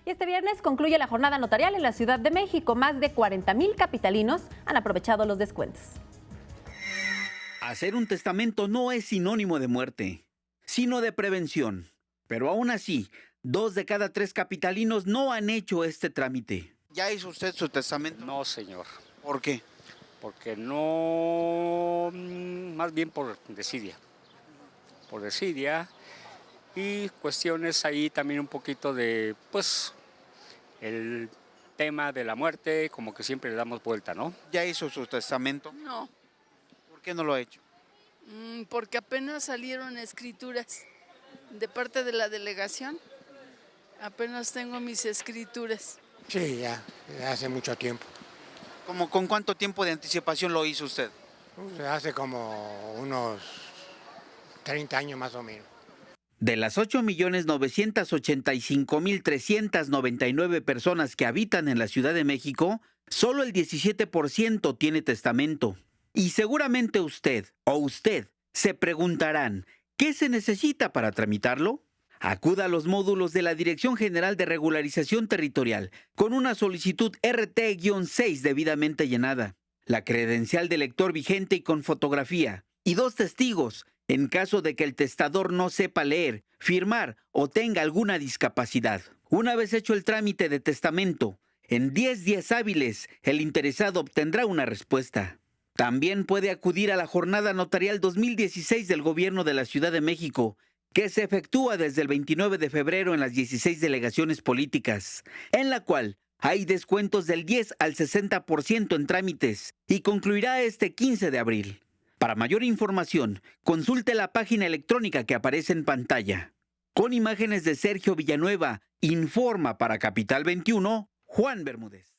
Y este viernes concluye la jornada notarial en la Ciudad de México. Más de 40,000 capitalinos han aprovechado los descuentos. Hacer un testamento no es sinónimo de muerte, sino de prevención. Pero aún así, 2 de cada 3 capitalinos no han hecho este trámite. ¿Ya hizo usted su testamento? No, señor, ¿Por qué? porque no, más bien por desidia. Por desidia y cuestiones ahí también un poquito de, pues, el tema de la muerte, como que siempre le damos vuelta, ¿no? ¿Ya hizo su testamento? No, ¿Por qué no lo ha hecho? porque apenas salieron escrituras de parte de la delegación. Apenas tengo mis escrituras. Sí, ya hace mucho tiempo. ¿Con cuánto tiempo de anticipación lo hizo usted? Hace como unos 30 años más o menos. De las 8,985,399 personas que habitan en la Ciudad de México, solo el 17% tiene testamento. Y seguramente usted se preguntarán, ¿qué se necesita para tramitarlo? Acuda a los módulos de la Dirección General de Regularización Territorial con una solicitud RT-6 debidamente llenada, la credencial de lector vigente y con fotografía, y 2 testigos en caso de que el testador no sepa leer, firmar o tenga alguna discapacidad. Una vez hecho el trámite de testamento, en 10 días hábiles el interesado obtendrá una respuesta. También puede acudir a la Jornada Notarial 2016 del Gobierno de la Ciudad de México, que se efectúa desde el 29 de febrero en las 16 delegaciones políticas, en la cual hay descuentos del 10 al 60% en trámites y concluirá este 15 de abril. Para mayor información, consulte la página electrónica que aparece en pantalla. Con imágenes de Sergio Villanueva, informa para Capital 21, Juan Bermúdez.